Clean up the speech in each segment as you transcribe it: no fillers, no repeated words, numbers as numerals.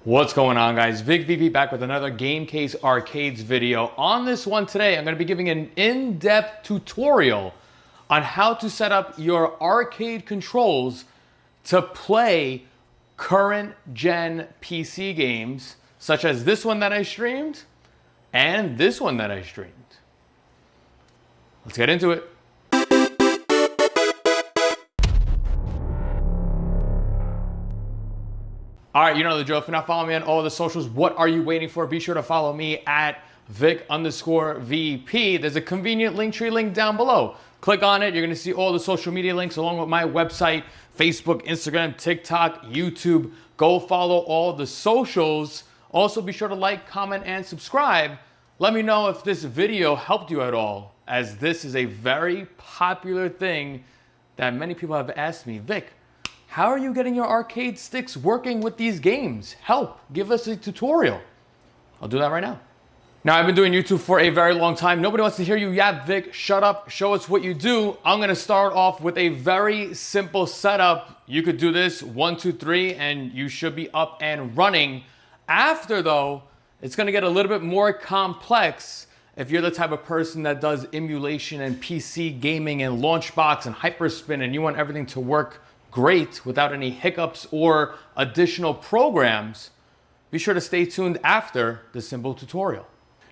What's going on, guys? Vic VV back with another Gamecase Arcades video. On this one today, I'm going to be giving an in-depth tutorial on how to set up your arcade controls to play current gen PC games, such as this one that I streamed and this one that I streamed. Let's get into it. All right, you know the drill. If you're not following me on all the socials, what are you waiting for? Be sure to follow me at Vic_VP. There's a convenient Linktree link down below. Click on it. You're going to see all the social media links along with my website, Facebook, Instagram, TikTok, YouTube. Go follow all the socials. Also, be sure to like, comment, and subscribe. Let me know if this video helped you at all, as this is a very popular thing that many people have asked me. Vic, how are you getting your arcade sticks working with these games? Help, give us a tutorial. I'll do that right now. Now, I've been doing YouTube for a very long time. Nobody wants to hear you yap, Vic. Shut up, show us what you do. I'm gonna start off with a very simple setup. You could do this 1, 2, 3, and you should be up and running. After though, it's gonna get a little bit more complex if you're the type of person that does emulation and PC gaming and launchbox and hyperspin, and you want everything to work great without any hiccups or additional programs. Be sure to stay tuned after the simple tutorial.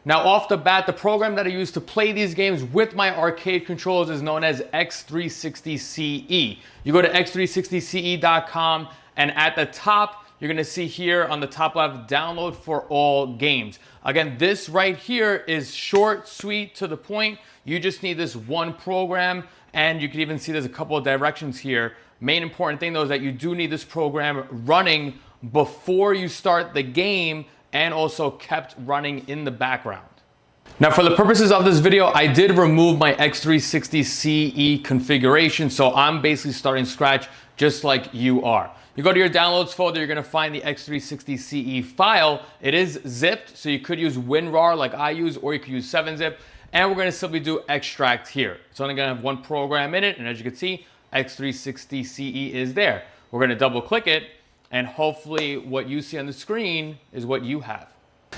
Now, off the bat, the program that I use to play these games with my arcade controllers is known as X360CE. You go to X360CE.com, and at the top, you're gonna see here on the top left, download for all games. Again, this right here is short, sweet, to the point. You just need this one program, and you can even see there's a couple of directions here. Main important thing though is that you do need this program running before you start the game and also kept running in the background. Now, for the purposes of this video, I did remove my X360CE configuration, so I'm basically starting scratch just like you are. You go to your downloads folder, you're gonna find the X360CE file. It is zipped, so you could use WinRAR like I use, or you could use 7-zip, and we're gonna simply do extract here. It's only gonna have one program in it, and as you can see, X360CE is there. We're gonna double click it, and hopefully what you see on the screen is what you have.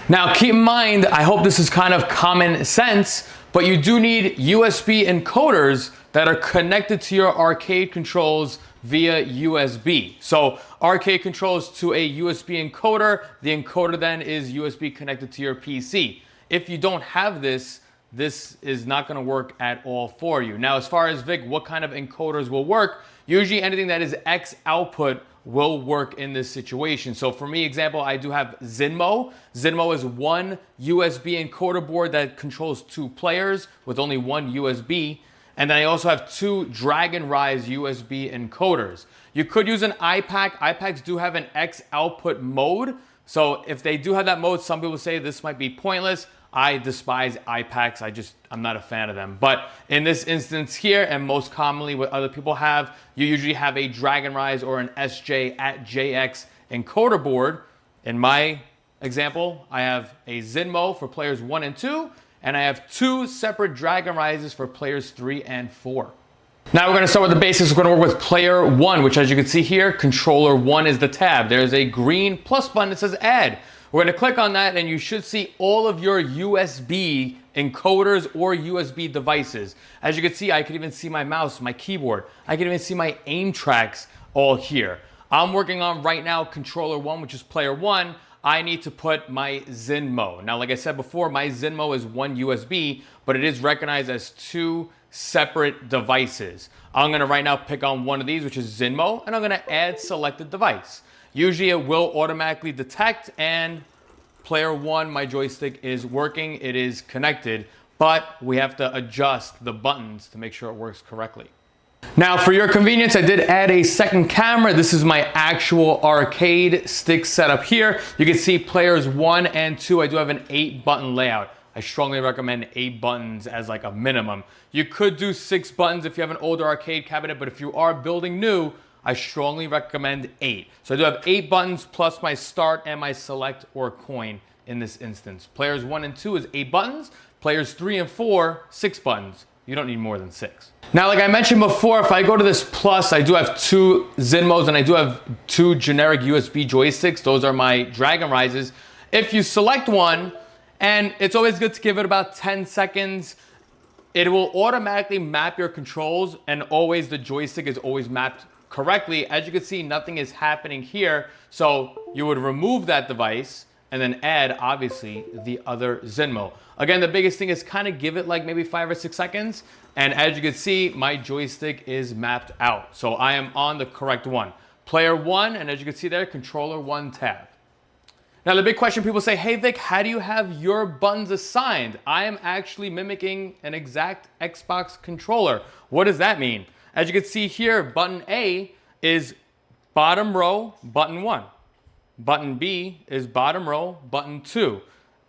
Now, keep in mind, I hope this is kind of common sense, but you do need USB encoders that are connected to your arcade controls via USB. So arcade controls to a USB encoder, the encoder then is USB connected to your PC. If you don't have this, this is not gonna work at all for you. Now, as far as Vic, what kind of encoders will work? Usually anything that is X output will work in this situation. So for me, example, I do have Zinmo. Zinmo is one USB encoder board that controls 2 players with only one USB. And then I also have 2 Dragon Rise USB encoders. You could use an iPac. iPacs do have an X output mode. So if they do have that mode, some people say this might be pointless. I despise iPacs. I'm not a fan of them. But in this instance here, and most commonly what other people have, you usually have a Dragon Rise or an SJ@JX encoder board. In my example, I have a Zinmo for players 1 and 2, and I have 2 separate Dragon Rises for players 3 and 4. Now we're gonna start with the basics. We're gonna work with player 1, which as you can see here, controller 1 is the tab. There's a green plus button that says add. We're gonna click on that and you should see all of your USB encoders or USB devices. As you can see, I can even see my mouse, my keyboard. I can even see my aim tracks all here. I'm working on right now controller 1, which is player 1. I need to put my Zinmo. Now, like I said before, my Zinmo is 1 USB, but it is recognized as 2 separate devices. I'm gonna right now pick on one of these, which is Zinmo, and I'm gonna add selected device. Usually it will automatically detect, and player 1, my joystick is working, it is connected, but we have to adjust the buttons to make sure it works correctly. Now, for your convenience, I did add a second camera. This is my actual arcade stick setup here. You can see players 1 and 2, I do have an 8-button layout. I strongly recommend 8 buttons as like a minimum. You could do 6 buttons if you have an older arcade cabinet, but if you are building new, I strongly recommend 8. So I do have 8 buttons plus my start and my select or coin in this instance. Players 1 and 2 is 8 buttons. Players 3 and 4, 6 buttons. You don't need more than 6. Now, like I mentioned before, if I go to this plus, I do have 2 Zen modes and I do have 2 generic USB joysticks. Those are my Dragon Rises. If you select one, and it's always good to give it about 10 seconds, it will automatically map your controls, and always the joystick is always mapped correctly. As you can see, nothing is happening here. So you would remove that device and then add, obviously, the other Zenmo. Again, the biggest thing is kind of give it like maybe 5 or 6 seconds. And as you can see, my joystick is mapped out. So I am on the correct one. Player 1, and as you can see there, controller 1 tab. Now, the big question, people say, hey Vic, how do you have your buttons assigned? I am actually mimicking an exact Xbox controller. What does that mean? As you can see here, button A is bottom row, button 1. Button B is bottom row, button 2.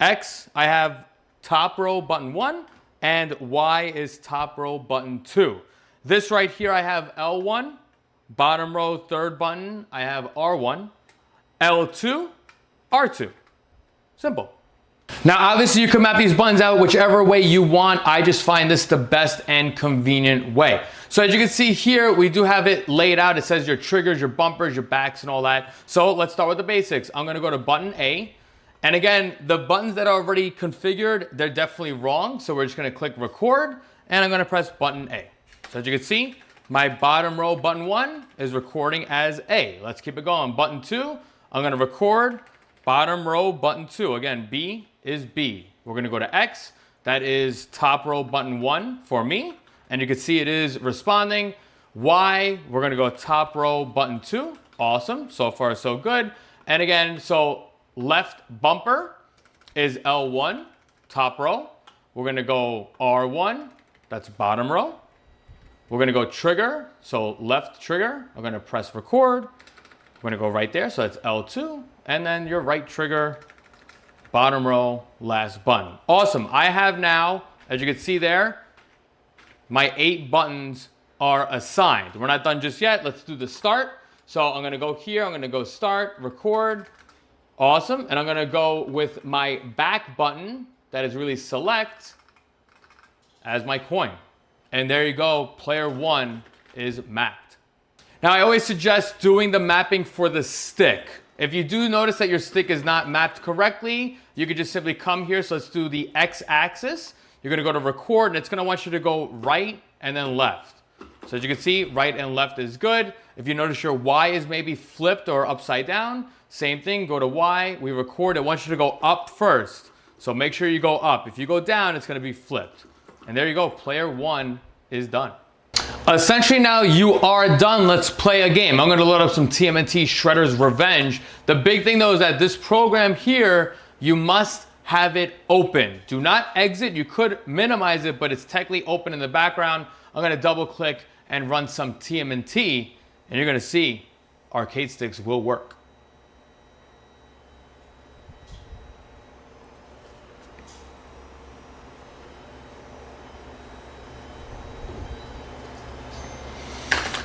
X, I have top row, button 1, and Y is top row, button 2. This right here, I have L1, bottom row, third button, I have R1, L2, R2. Simple. Now, obviously, you can map these buttons out whichever way you want. I just find this the best and convenient way. So as you can see here, we do have it laid out. It says your triggers, your bumpers, your backs, and all that. So let's start with the basics. I'm gonna go to button A. And again, the buttons that are already configured, they're definitely wrong. So we're just gonna click record, and I'm gonna press button A. So as you can see, my bottom row, button 1, is recording as A. Let's keep it going. Button 2, I'm gonna record bottom row, button 2. Again, B is B. We're gonna go to X. That is top row, button 1 for me. And you can see it is responding. Y, we're gonna go top row, button 2. Awesome, so far so good. And again, so left bumper is L1, top row. We're gonna go R1, that's bottom row. We're gonna go trigger, so left trigger. I'm gonna press record. We're gonna go right there, so that's L2. And then your right trigger, bottom row, last button. Awesome, I have now, as you can see there, my 8 buttons are assigned. We're not done just yet. Let's do the start. So I'm gonna go here, I'm gonna go start, record. Awesome, and I'm gonna go with my back button, that is really select, as my coin. And there you go, player 1 is mapped. Now, I always suggest doing the mapping for the stick. If you do notice that your stick is not mapped correctly, you could just simply come here. So let's do the X axis. You're gonna go to record, and it's gonna want you to go right and then left. So as you can see, right and left is good. If you notice your Y is maybe flipped or upside down, same thing, go to Y, we record, it wants you to go up first. So make sure you go up. If you go down, it's gonna be flipped. And there you go, player 1 is done. Essentially now you are done. Let's play a game. I'm gonna load up some TMNT Shredder's Revenge. The big thing though is that this program here, you must have it open. Do not exit. You could minimize it, but it's technically open in the background. I'm gonna double click and run some TMNT, and you're gonna see arcade sticks will work.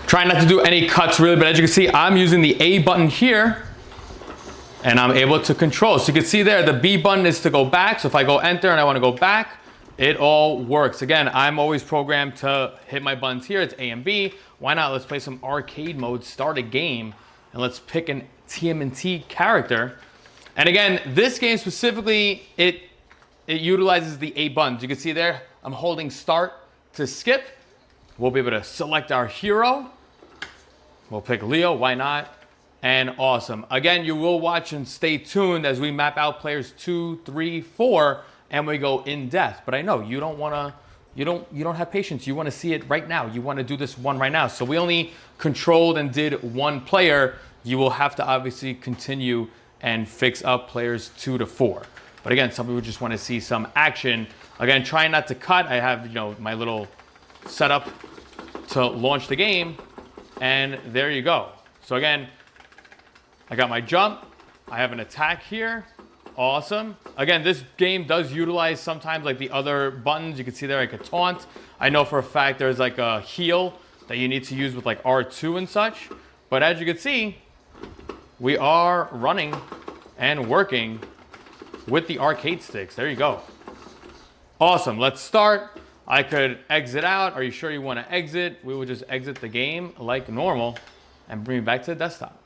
Try not to do any cuts really, but as you can see, I'm using the A button here, and I'm able to control. So you can see there, the B button is to go back. So if I go enter and I wanna go back, it all works. Again, I'm always programmed to hit my buttons here. It's A and B. Why not? Let's play some arcade mode, start a game, and let's pick an TMNT character. And again, this game specifically, it utilizes the A buttons. You can see there, I'm holding start to skip. We'll be able to select our hero. We'll pick Leo, why not? And awesome. Again, you will watch and stay tuned as we map out players 2, 3, 4, and we go in depth. But I know you don't wanna, you don't have patience. You wanna see it right now. You wanna do this one right now. So we only controlled and did one player. You will have to obviously continue and fix up players 2 to 4. But again, some people just wanna see some action. Again, trying not to cut. I have, my little setup to launch the game, and there you go. So again, I got my jump, I have an attack here, awesome. Again, this game does utilize sometimes like the other buttons. You can see there I could taunt. I know for a fact there's like a heal that you need to use with like R2 and such, but as you can see, we are running and working with the arcade sticks. There you go. Awesome, let's start. I could exit out. Are you sure you want to exit? We would just exit the game like normal and bring it back to the desktop.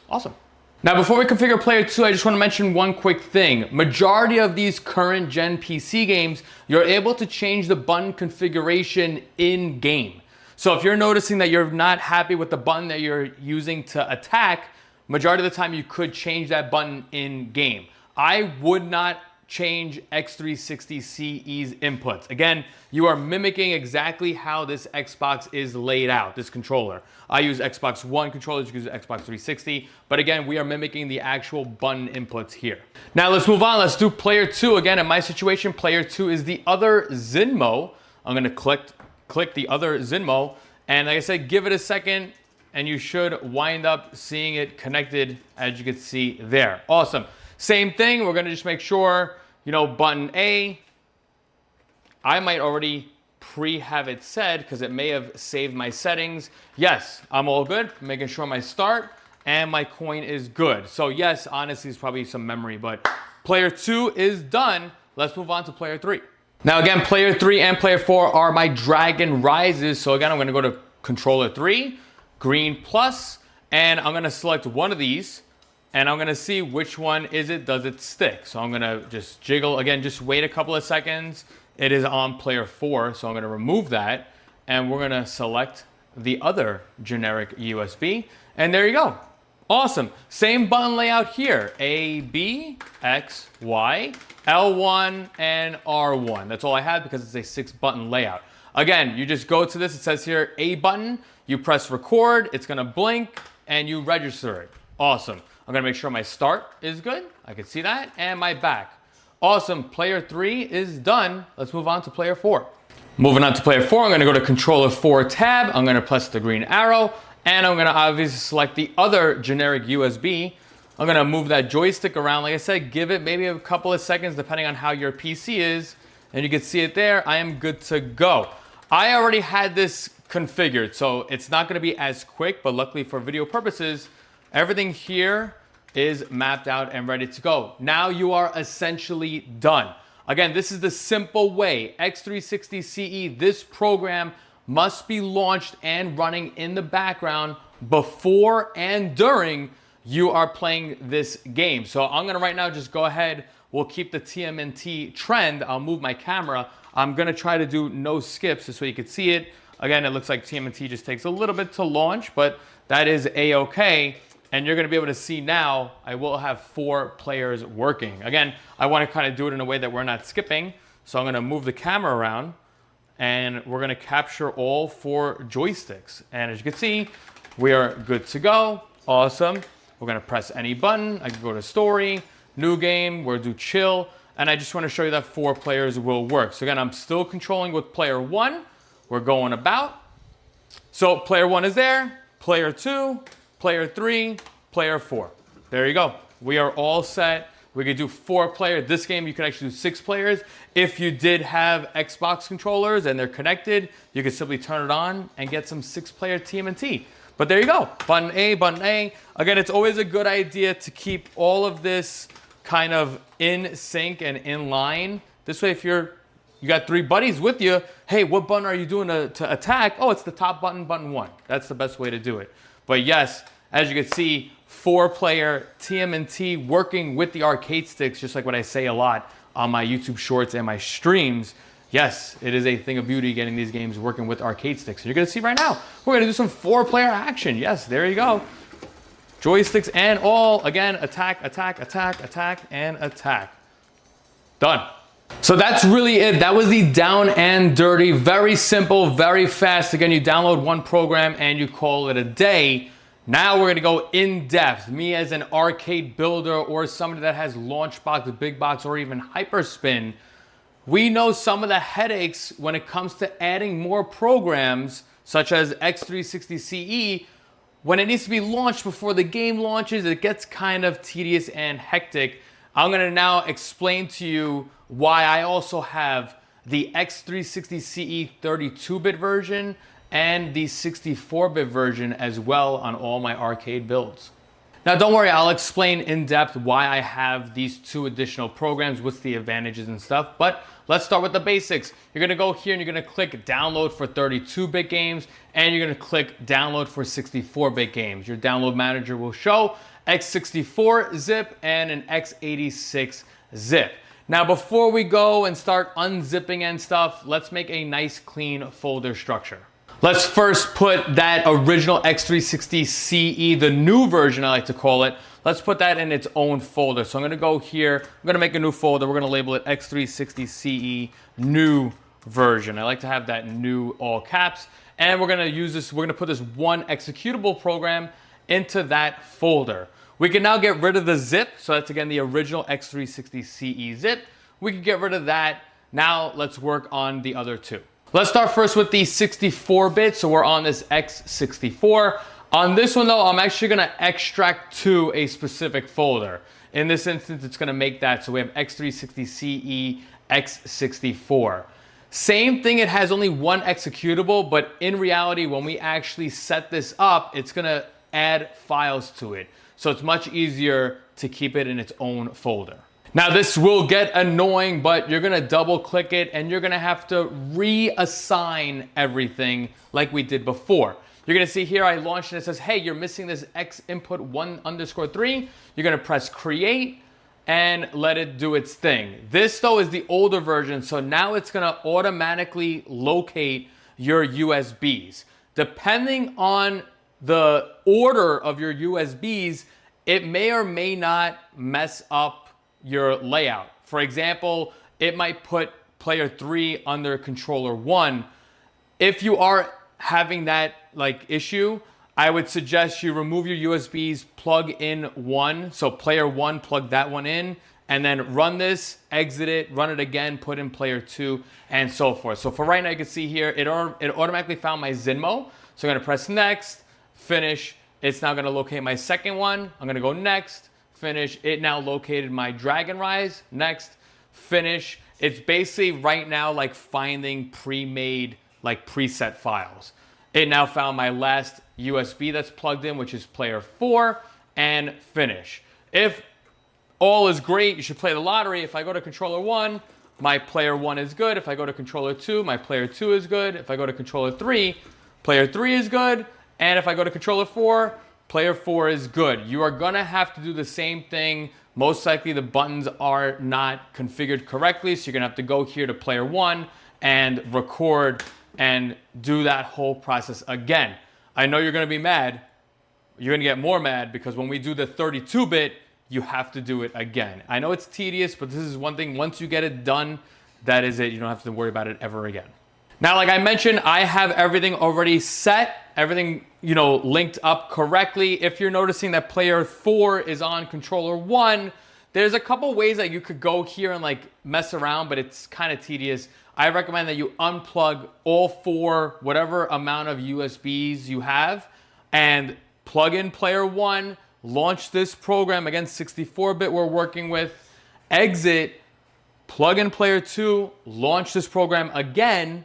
Awesome. Now, before we configure player 2, I just want to mention one quick thing. Majority of these current gen PC games, you're able to change the button configuration in game. So if you're noticing that you're not happy with the button that you're using to attack, majority of the time you could change that button in game. I would not change X360CE's inputs. Again, you are mimicking exactly how this Xbox is laid out, this controller. I use Xbox One controllers, you use Xbox 360, but again, we are mimicking the actual button inputs here. Now let's move on, let's do player 2. Again, in my situation, player 2 is the other Zinmo. I'm gonna click the other Zinmo, and like I said, give it a second, and you should wind up seeing it connected, as you can see there. Awesome. Same thing, we're gonna just make sure, button A, I might already have it set because it may have saved my settings. Yes, I'm all good, making sure my start and my coin is good. So yes, honestly, it's probably some memory, but player 2 is done. Let's move on to player 3. Now again, player 3 and player 4 are my Dragon Rises. So again, I'm gonna go to controller 3, green plus, and I'm gonna select one of these. And I'm gonna see which one does it stick. So I'm gonna just jiggle, again, just wait a couple of seconds. It is on player 4, so I'm gonna remove that. And we're gonna select the other generic USB. And there you go, awesome. Same button layout here, A, B, X, Y, L1, and R1. That's all I have because it's a 6-button layout. Again, you just go to this, it says here, A button, you press record, it's gonna blink, and you register it. Awesome. I'm gonna make sure my start is good. I can see that, and my back. Awesome, player 3 is done. Let's move on to player 4. Moving on to player 4, I'm gonna go to controller 4 tab. I'm gonna press the green arrow, and I'm gonna obviously select the other generic USB. I'm gonna move that joystick around. Like I said, give it maybe a couple of seconds depending on how your PC is, and you can see it there. I am good to go. I already had this configured, so it's not gonna be as quick, but luckily for video purposes, everything here is mapped out and ready to go. Now you are essentially done. Again, this is the simple way. X360CE, this program must be launched and running in the background before and during you are playing this game. So I'm gonna right now just go ahead, we'll keep the TMNT trend. I'll move my camera. I'm gonna try to do no skips just so you can see it. Again, it looks like TMNT just takes a little bit to launch, but that is A-okay. And you're gonna be able to see now, I will have 4 players working. Again, I wanna kind of do it in a way that we're not skipping. So I'm gonna move the camera around and we're gonna capture all 4 joysticks. And as you can see, we are good to go. Awesome. We're gonna press any button. I can go to story, new game, we'll do chill. And I just wanna show you that 4 players will work. So again, I'm still controlling with player 1. We're going about. So player 1 is there, player 2, player 3, player 4. There you go. We are all set. We could do 4 players. This game, you could actually do 6 players. If you did have Xbox controllers and they're connected, you could simply turn it on and get some 6-player TMNT. But there you go. Button A, button A. Again, it's always a good idea to keep all of this kind of in sync and in line. This way, if you got 3 buddies with you, hey, what button are you doing to attack? Oh, it's the top button, button 1. That's the best way to do it. But yes, as you can see, 4-player TMNT working with the arcade sticks, just like what I say a lot on my YouTube shorts and my streams. Yes, it is a thing of beauty getting these games working with arcade sticks. And you're gonna see right now, we're gonna do some 4-player action. Yes, there you go. Joysticks and all, again, attack, attack, attack, attack, and attack. Done. So that's really it. That was the down and dirty, very simple, very fast. Again, you download one program and you call it a day. Now we're gonna go in depth. Me as an arcade builder or somebody that has launchbox, big box, or even hyperspin, we know some of the headaches when it comes to adding more programs such as X360CE. When it needs to be launched before the game launches, it gets kind of tedious and hectic. I'm gonna now explain to you why I also have the X360CE 32-bit version and the 64-bit version as well on all my arcade builds. Now, don't worry, I'll explain in depth why I have these two additional programs, what's the advantages and stuff, but let's start with the basics. You're gonna go here and you're gonna click download for 32-bit games, and you're gonna click download for 64-bit games. Your download manager will show X64 zip and an X86 zip. Now, before we go and start unzipping and stuff, let's make a nice clean folder structure. Let's first put that original X360CE, the new version I like to call it, let's put that in its own folder. So I'm gonna go here, I'm gonna make a new folder, we're gonna label it X360CE new version. I like to have that new all caps, and we're gonna use this, we're gonna put this one executable program into that folder. We can now get rid of the zip, so that's again the original X360CE zip. We can get rid of that. Now let's work on the other two. Let's start first with the 64-bit. So we're on this X64. On this one though, I'm actually gonna extract to a specific folder. In this instance, it's gonna make that. So we have X360CE X64. Same thing, it has only one executable, but in reality, when we actually set this up, it's gonna add files to it. So it's much easier to keep it in its own folder. Now this will get annoying, but you're gonna double click it and you're gonna have to reassign everything like we did before. You're gonna see here I launched and it says, hey, you're missing this X input 1_3. You're gonna press create and let it do its thing. This though is the older version, so now it's gonna automatically locate your USBs. Depending on the order of your USBs, it may or may not mess up your layout. For example, it might put player 3 under controller 1. If you are having that issue, I would suggest you remove your USBs, plug in 1. So player 1, plug that one in, and then run this, exit it, run it again, put in player 2, and so forth. So for right now, you can see here, it automatically found my Zinmo. So I'm gonna press next, finish. It's now gonna locate my second one. I'm gonna go next, finish. It now located my Dragon Rise, next, finish. It's basically right now like finding pre-made preset files. It now found my last USB that's plugged in, which is player 4, and finish. If all is great, you should play the lottery. If I go to controller 1, my player 1 is good. If I go to controller 2, my player 2 is good. If I go to controller 3, player 3 is good. And if I go to controller 4, player 4 is good. You are gonna have to do the same thing. Most likely the buttons are not configured correctly, so you're gonna have to go here to player 1 and record and do that whole process again. I know you're gonna be mad. You're gonna get more mad because when we do the 32-bit, you have to do it again. I know it's tedious, but this is one thing, once you get it done, that is it. You don't have to worry about it ever again. Now, like I mentioned, I have everything already set, everything, linked up correctly. If you're noticing that player 4 is on controller 1, there's a couple ways that you could go here and mess around, but it's kind of tedious. I recommend that you unplug all 4, whatever amount of USBs you have, and plug in player 1, launch this program, again, 64-bit we're working with, exit, plug in player 2, launch this program again,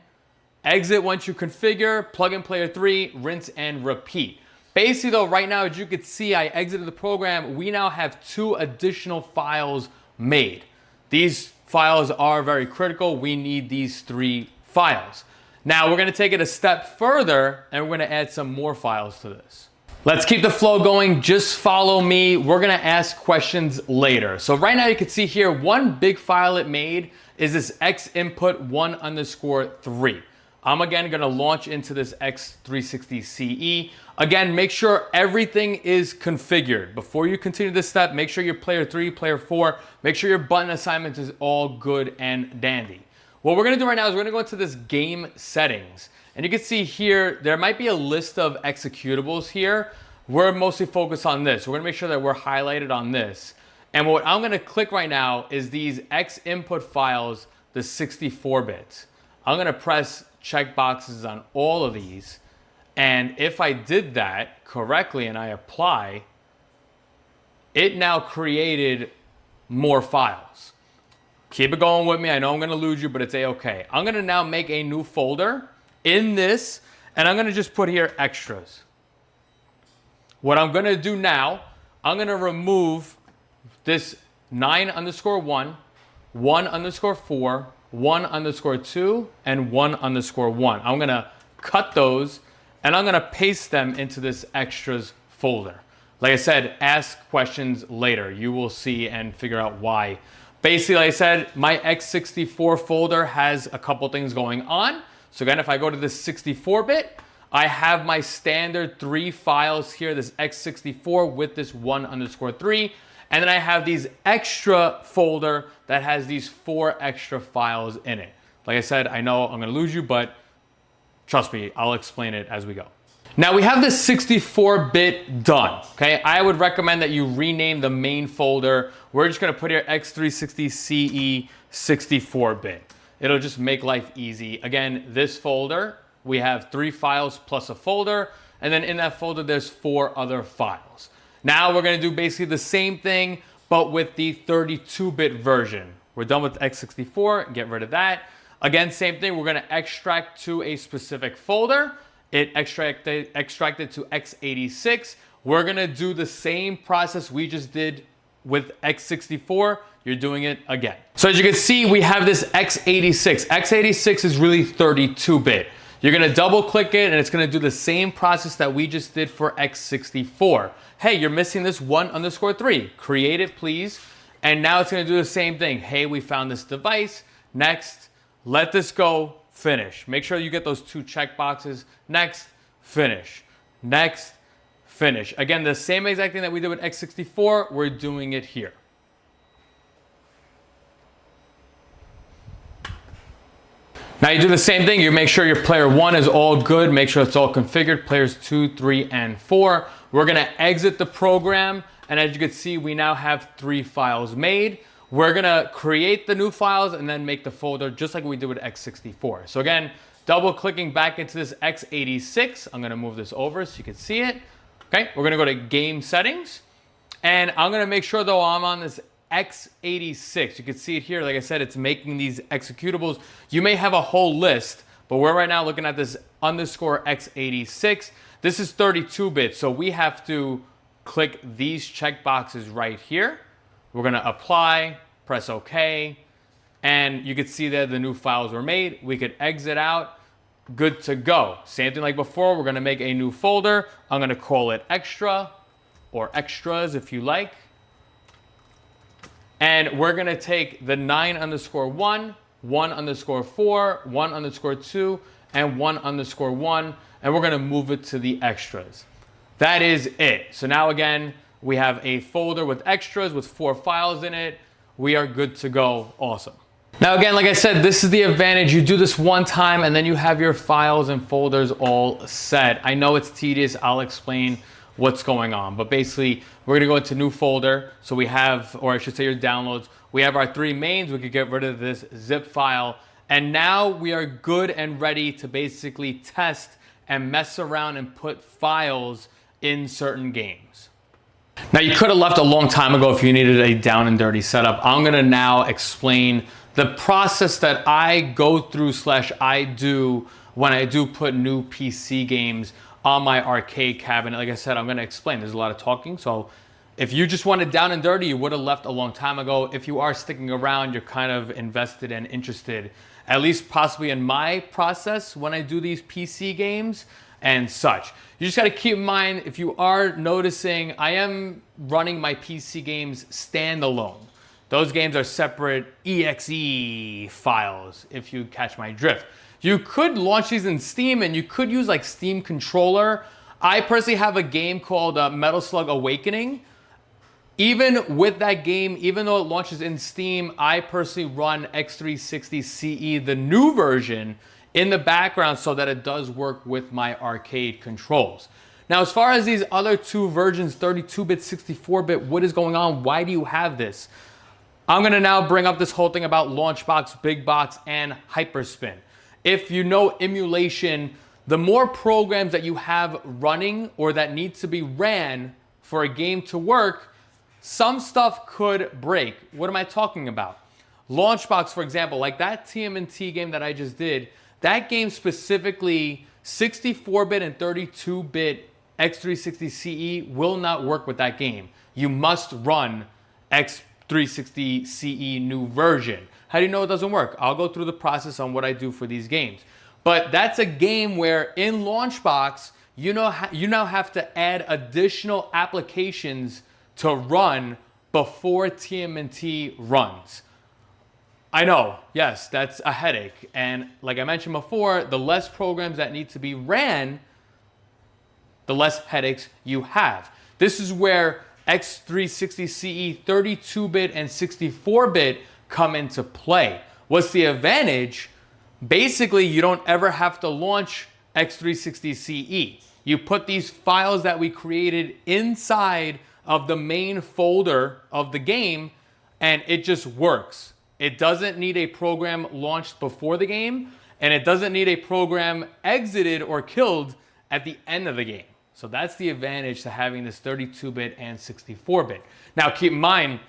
exit once you configure, plug in player 3, rinse and repeat. Basically though, right now, as you can see, I exited the program. We now have 2 additional files made. These files are very critical. We need these 3 files. Now we're gonna take it a step further and we're gonna add some more files to this. Let's keep the flow going. Just follow me. We're gonna ask questions later. So right now you can see here, one big file it made is this X input 1_3. I'm again gonna launch into this X360CE. Again, make sure everything is configured. Before you continue this step, make sure your player 3, player 4, make sure your button assignment is all good and dandy. What we're gonna do right now is we're gonna go into this game settings. And you can see here, there might be a list of executables here. We're mostly focused on this. We're gonna make sure that we're highlighted on this. And what I'm gonna click right now is these X input files, the 64-bit. I'm gonna press check boxes on all of these. And if I did that correctly and I apply, it now created more files. Keep it going with me. I know I'm gonna lose you, but it's a-okay. I'm gonna now make a new folder in this, and I'm gonna just put here extras. What I'm gonna do now, I'm gonna remove this 9_1, 1_4, 1_2, and 1_1. I'm gonna cut those and I'm gonna paste them into this extras folder. Like I said, ask questions later. You will see and figure out why. Basically, like I said, my X64 folder has a couple things going on. So again, if I go to this 64-bit, I have my standard 3 files here, this X64 with this 1_3. And then I have these extra folder that has these 4 extra files in it. Like I said, I know I'm gonna lose you, but trust me, I'll explain it as we go. Now we have this 64-bit done, okay? I would recommend that you rename the main folder. We're just gonna put here X360CE 64-bit. It'll just make life easy. Again, this folder, we have 3 files plus a folder, and then in that folder, there's 4 other files. Now we're gonna do basically the same thing, but with the 32-bit version. We're done with X64, get rid of that. Again, same thing, we're gonna extract to a specific folder. It extracted to X86. We're gonna do the same process we just did with X64. You're doing it again. So as you can see, we have this X86. X86 is really 32-bit. You're gonna double click it and it's gonna do the same process that we just did for X64. Hey, you're missing this 1_3. Create it, please. And now it's gonna do the same thing. Hey, we found this device. Next, let this go, finish. Make sure you get those 2 checkboxes. Next, finish. Next, finish. Again, the same exact thing that we did with X64, we're doing it here. Now you do the same thing, you make sure your player 1 is all good, make sure it's all configured, players 2, 3, and 4. We're gonna exit the program, and as you can see, we now have 3 files made. We're gonna create the new files and then make the folder just like we did with X64. So again, double clicking back into this X86, I'm gonna move this over so you can see it. Okay, we're gonna go to game settings, and I'm gonna make sure though I'm on this X86. You can see it here. Like I said, it's making these executables. You may have a whole list, but we're right now looking at this _X86. This is 32-bit, so we have to click these checkboxes right here. We're gonna apply, press OK, and you can see that the new files were made. We could exit out, good to go. Same thing like before, we're gonna make a new folder. I'm gonna call it extra, or extras if you like. And we're gonna take the 9_1, 1_4, 1_2, and 1_1, and we're gonna move it to the extras. That is it. So now again, we have a folder with extras with 4 files in it. We are good to go, awesome. Now again, like I said, this is the advantage. You do this one time and then you have your files and folders all set. I know it's tedious, I'll explain what's going on, but basically we're gonna go into new folder. So we have, or I should say your downloads, we have our 3 mains. We could get rid of this zip file. And now we are good and ready to basically test and mess around and put files in certain games. Now you could have left a long time ago if you needed a down and dirty setup. I'm gonna now explain the process that I go through / I do when I do put new PC games on my arcade cabinet. Like I said, I'm gonna explain. There's a lot of talking, so if you just wanted down and dirty, you would have left a long time ago. If you are sticking around, you're kind of invested and interested, at least possibly in my process when I do these PC games and such. You just gotta keep in mind, if you are noticing, I am running my PC games standalone. Those games are separate exe files, if you catch my drift. You could launch these in Steam and you could use like Steam controller. I personally have a game called Metal Slug Awakening. Even with that game, even though it launches in Steam, I personally run X360CE, the new version, in the background so that it does work with my arcade controls. Now, as far as these other 2 versions, 32-bit, 64-bit, what is going on? Why do you have this? I'm gonna now bring up this whole thing about launchbox, big box, and hyperspin. If you know emulation, the more programs that you have running or that needs to be ran for a game to work, some stuff could break. What am I talking about? Launchbox, for example, like that TMNT game that I just did, that game specifically, 64-bit and 32-bit X360CE will not work with that game. You must run X360CE new version. How do you know it doesn't work? I'll go through the process on what I do for these games. But that's a game where in launchbox, you now have to add additional applications to run before TMNT runs. I know, yes, that's a headache. And like I mentioned before, the less programs that need to be ran, the less headaches you have. This is where X360CE 32-bit and 64-bit come into play. What's the advantage? Basically, you don't ever have to launch X360CE. You put these files that we created inside of the main folder of the game, and it just works. It doesn't need a program launched before the game, and it doesn't need a program exited or killed at the end of the game. So that's the advantage to having this 32-bit and 64-bit. Now keep in mind,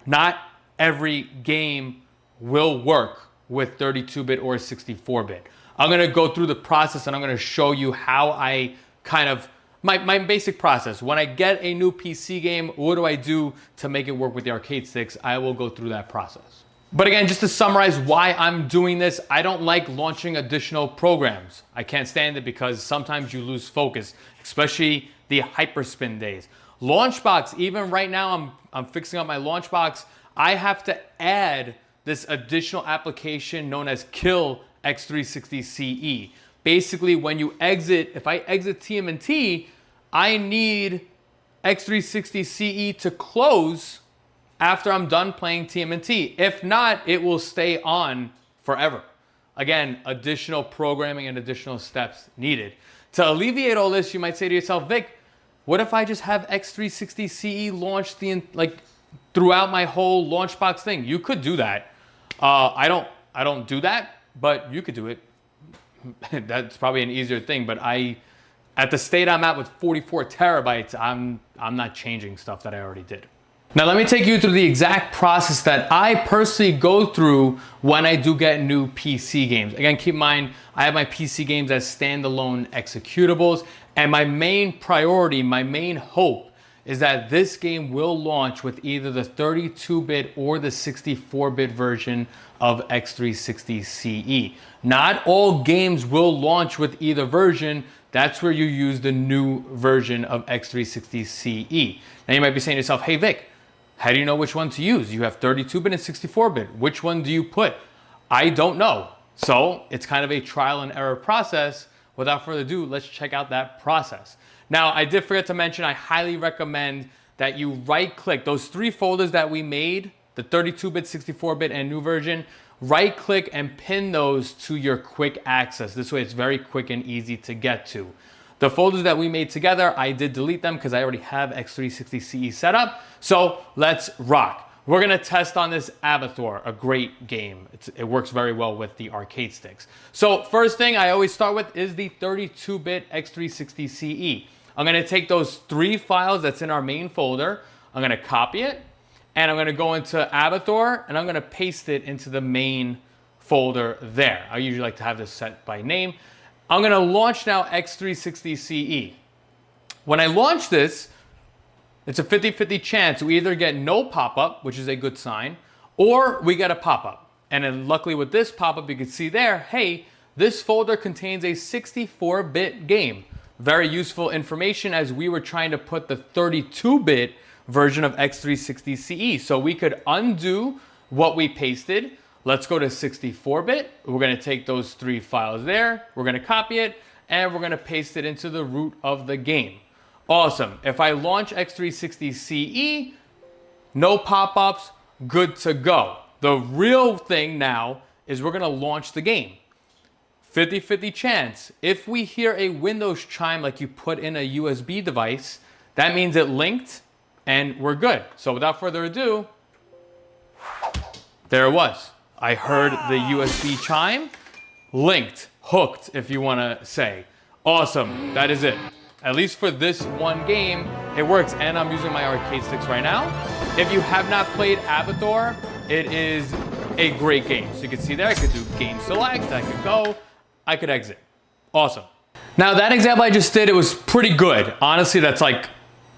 not every game will work with 32-bit or 64-bit. I'm gonna go through the process and I'm gonna show you how I my basic process. When I get a new PC game, what do I do to make it work with the arcade sticks? I will go through that process. But again, just to summarize why I'm doing this, I don't like launching additional programs. I can't stand it because sometimes you lose focus, especially the hyperspin days. Launchbox, even right now, I'm fixing up my launchbox. I have to add this additional application known as Kill X360CE. Basically, when you exit, if I exit TMNT, I need X360CE to close after I'm done playing TMNT. If not, it will stay on forever. Again, additional programming and additional steps needed. To alleviate all this, you might say to yourself, Vic, what if I just have X360CE launched throughout my whole launchbox thing? You could do that. I don't do that, but you could do it. That's probably an easier thing, but at the state I'm at with 44 terabytes, I'm not changing stuff that I already did. Now let me take you through the exact process that I personally go through when I do get new PC games. Again, keep in mind, I have my PC games as standalone executables, and my main priority, my main hope is that this game will launch with either the 32-bit or the 64-bit version of X360CE. Not all games will launch with either version. That's where you use the new version of X360CE. Now you might be saying to yourself, hey Vic, how do you know which one to use? You have 32-bit and 64-bit. Which one do you put? I don't know. So it's kind of a trial and error process. Without further ado, let's check out that process. Now, I did forget to mention, I highly recommend that you right-click those three folders that we made, the 32-bit, 64-bit, and new version, right-click and pin those to your quick access. This way it's very quick and easy to get to. The folders that we made together, I did delete them because I already have X360CE set up. So let's rock. We're gonna test on this Abathur, a great game. It works very well with the arcade sticks. So first thing I always start with is the 32-bit X360CE. I'm gonna take those three files that's in our main folder, I'm gonna copy it, and I'm gonna go into Abathur, and I'm gonna paste it into the main folder there. I usually like to have this set by name. I'm gonna launch now X360CE. When I launch this, it's a 50-50 chance we either get no pop-up, which is a good sign, or we get a pop-up. And then luckily with this pop-up, you can see there, hey, this folder contains a 64-bit game. Very useful information as we were trying to put the 32-bit version of X360CE. So we could undo what we pasted. Let's go to 64-bit. We're gonna take those three files there, we're gonna copy it, and we're gonna paste it into the root of the game. Awesome. If I launch X360CE, no pop-ups, good to go. The real thing now is we're gonna launch the game. 50-50 chance. If we hear a Windows chime like you put in a USB device, that means it linked and we're good. So without further ado, there it was. I heard the USB chime, linked, hooked, if you wanna say. Awesome, that is it. At least for this one game, it works, and I'm using my arcade sticks right now. If you have not played Abathur, it is a great game. So you can see there, I could do game select, I could go, I could exit. Awesome. Now that example I just did, it was pretty good. Honestly, that's like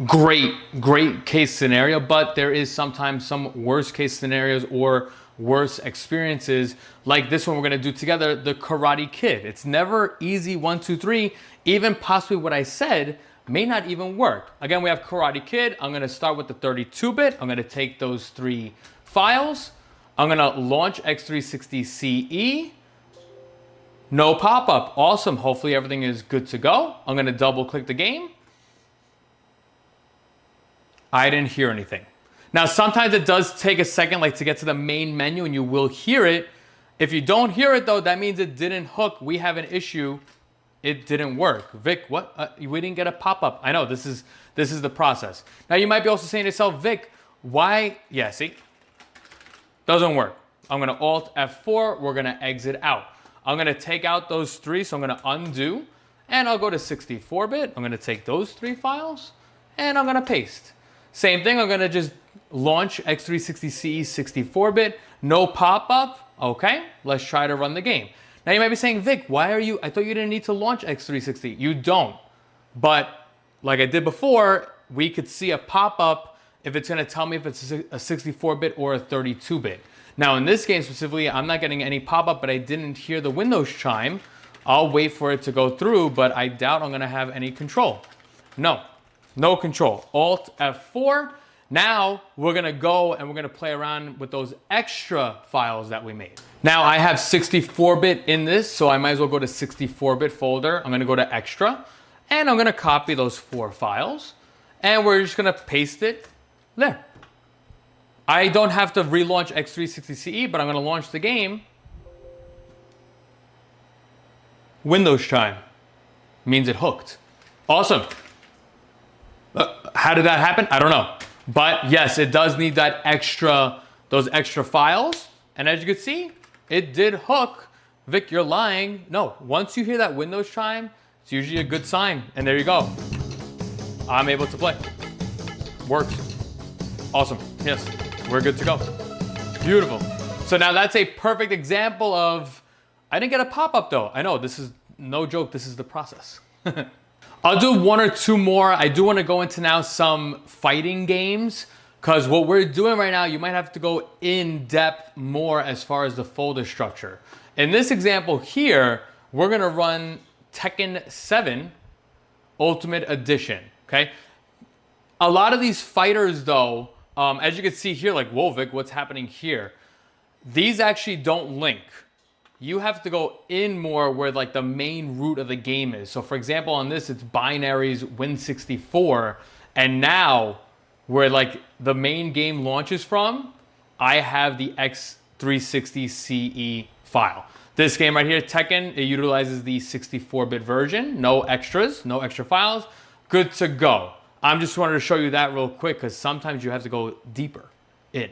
great case scenario, but there is sometimes some worst case scenarios or worse experiences like this one we're gonna do together, the Karate Kid. It's never easy 1, 2, 3. Even possibly what I said may not even work. Again, we have Karate Kid. I'm gonna start with the 32-bit. I'm gonna take those 3 files. I'm gonna launch X360CE. No pop-up, awesome. Hopefully everything is good to go. I'm gonna double click the game. I didn't hear anything. Now, sometimes it does take a second like to get to the main menu and you will hear it. If you don't hear it though, that means it didn't hook. We have an issue. It didn't work. Vic, what? We didn't get a pop-up. I know, this is the process. Now you might be also saying to yourself, Vic, why? Yeah, see? Doesn't work. I'm gonna Alt F4, we're gonna exit out. I'm gonna take out those 3, so I'm gonna undo, and I'll go to 64-bit. I'm gonna take those 3 files, and I'm gonna paste. Same thing, I'm gonna just launch X360CE 64-bit, no pop-up. Okay, let's try to run the game. Now you might be saying, Vic, why are you, I thought you didn't need to launch X360. You don't, but like I did before, we could see a pop-up if it's gonna tell me if it's a 64-bit or a 32-bit. Now in this game specifically, I'm not getting any pop-up, but I didn't hear the Windows chime. I'll wait for it to go through, but I doubt I'm gonna have any control. No control. Alt F4. Now we're gonna go and we're gonna play around with those extra files that we made. Now I have 64-bit in this, so I might as well go to 64-bit folder. I'm gonna go to extra, and I'm gonna copy those 4 files, and we're just gonna paste it there. I don't have to relaunch X360CE, but I'm gonna launch the game. Windows chime means it hooked. Awesome. How did that happen? I don't know. But yes, it does need that those extra files. And as you can see, it did hook. Vic, you're lying. No, once you hear that Windows chime, it's usually a good sign. And there you go. I'm able to play. Works. Awesome. Yes, we're good to go. Beautiful. So now that's a perfect example of, I didn't get a pop-up though. I know, this is no joke. This is the process. I'll do 1 or 2 more. I do want to go into now some fighting games, because what we're doing right now, you might have to go in depth more as far as the folder structure. In this example here, we're going to run Tekken 7 Ultimate Edition, okay? A lot of these fighters though, as you can see here, like, whoa, Vic, what's happening here? These actually don't link. You have to go in more where like the main root of the game is. So for example, on this, it's binaries Win64. And now where like the main game launches from, I have the X360CE file. This game right here, Tekken, it utilizes the 64-bit version. No extras, no extra files. Good to go. I'm just wanted to show you that real quick because sometimes you have to go deeper in.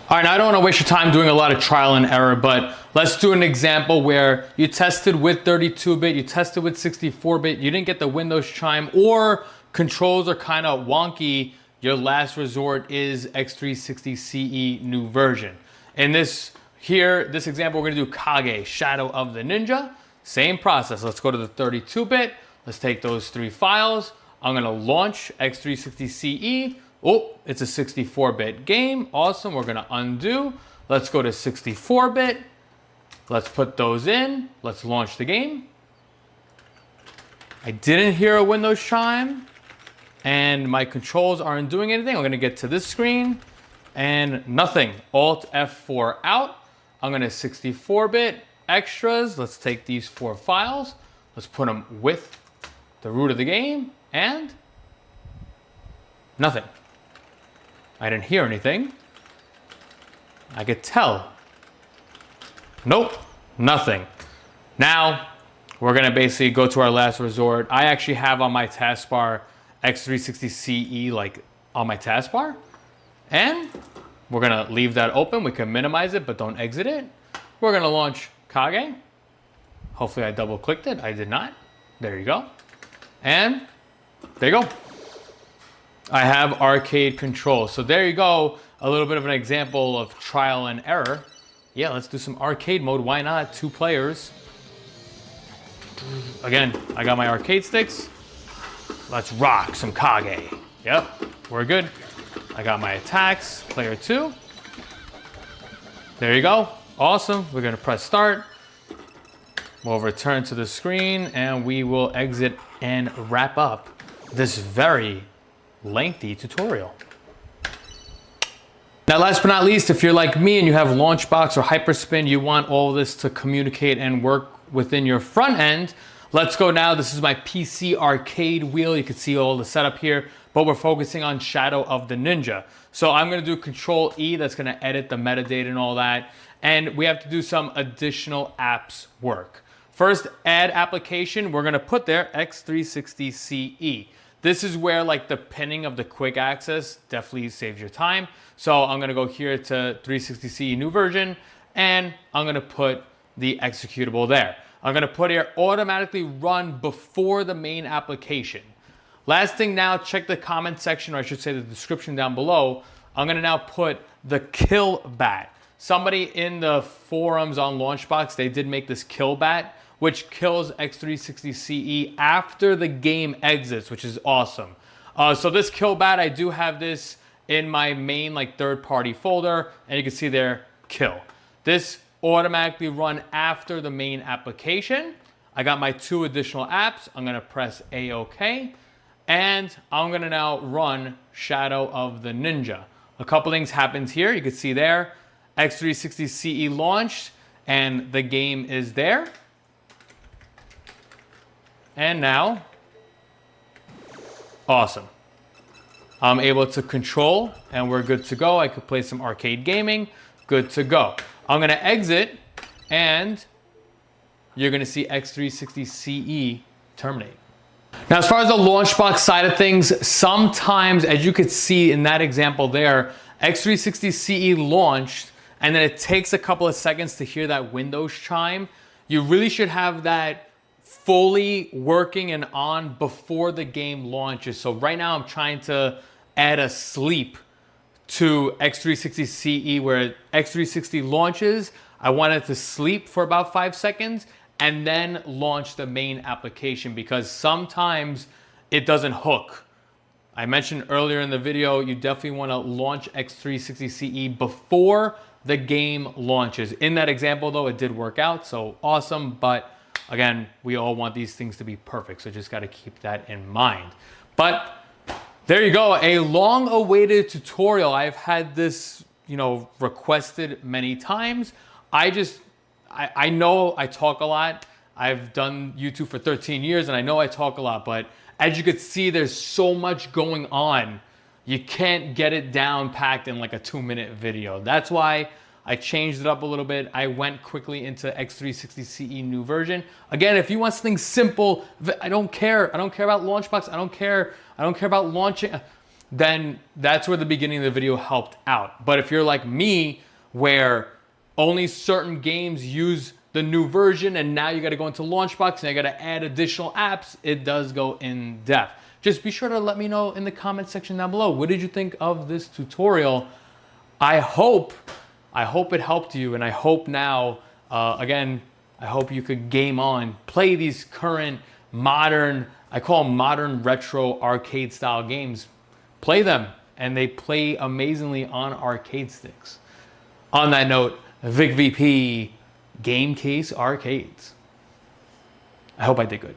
All right, now I don't want to waste your time doing a lot of trial and error, but let's do an example where you tested with 32-bit, you tested with 64-bit, you didn't get the Windows chime, or controls are kind of wonky. Your last resort is X360CE new version. In this example, we're going to do Kage, Shadow of the Ninja. Same process. Let's go to the 32-bit. Let's take those 3 files. I'm going to launch X360CE. Oh, it's a 64-bit game. Awesome. We're going to undo. Let's go to 64-bit. Let's put those in. Let's launch the game. I didn't hear a Windows chime, and my controls aren't doing anything. I'm going to get to this screen, and nothing. Alt F4 out. I'm going to 64-bit extras. Let's take these 4 files. Let's put them with the root of the game, and nothing. I didn't hear anything. I could tell. Nope, nothing. Now, we're gonna basically go to our last resort. I actually have on my taskbar X360CE like on my taskbar. And we're gonna leave that open. We can minimize it, but don't exit it. We're gonna launch Kage. Hopefully I double clicked it. I did not. There you go. And there you go. I have arcade control. So there you go, a little bit of an example of trial and error. Yeah, let's do some arcade mode. Why not? 2 players. Again, I got my arcade sticks. Let's rock some Kage. Yep, we're good. I got my attacks, player 2. There you go. Awesome. We're going to press start. We'll return to the screen and we will exit and wrap up this very lengthy tutorial. Now, last but not least, if you're like me and you have launchbox or hyperspin, you want all this to communicate and work within your front end. Let's go now. This is my PC arcade wheel. You can see all the setup here, but we're focusing on Shadow of the Ninja. So I'm gonna do Control E, that's gonna edit the metadata and all that. And we have to do some additional apps work. First, add application, we're gonna put there X360CE. This is where like the pinning of the quick access definitely saves your time. So I'm gonna go here to 360CE new version, and I'm gonna put the executable there. I'm gonna put here automatically run before the main application. Last thing now, check the comment section, or I should say the description down below. I'm gonna now put the kill bat. Somebody in the forums on Launchbox, they did make this kill bat, which kills X360CE after the game exits, which is awesome. So this kill bat, I do have this in my main like third-party folder, and you can see there, kill. This automatically run after the main application. I got my 2 additional apps. I'm gonna press A-OK, and I'm gonna now run Shadow of the Ninja. A couple things happens here. You can see there, X360CE launched, and the game is there. And now, awesome. I'm able to control, and we're good to go. I could play some arcade gaming, good to go. I'm gonna exit, and you're gonna see X360CE terminate. Now, as far as the Launchbox side of things, sometimes, as you could see in that example there, X360CE launched, and then it takes a couple of seconds to hear that Windows chime. You really should have that fully working and on before the game launches. So right now I'm trying to add a sleep to X360CE where X360 launches. I want it to sleep for about 5 seconds and then launch the main application, because sometimes it doesn't hook. I mentioned earlier in the video, you definitely want to launch X360CE before the game launches. In that example though, it did work out, so awesome. But again, we all want these things to be perfect, so just got to keep that in mind. But there you go, a long-awaited tutorial. I've had this, requested many times. I know I talk a lot. I've done YouTube for 13 years, and I know I talk a lot, but as you can see, there's so much going on. You can't get it down packed in like a 2-minute video. That's why I changed it up a little bit. I went quickly into X360CE new version. Again, if you want something simple, I don't care. I don't care about Launchbox. I don't care about launching. Then that's where the beginning of the video helped out. But if you're like me, where only certain games use the new version and now you got to go into Launchbox and I got to add additional apps, it does go in depth. Just be sure to let me know in the comment section down below. What did you think of this tutorial? I hope it helped you, and I hope now, again, I hope you could game on, play these current modern, I call them modern retro arcade style games. Play them, and they play amazingly on arcade sticks. On that note, VicVP, Gamecase Arcades. I hope I did good.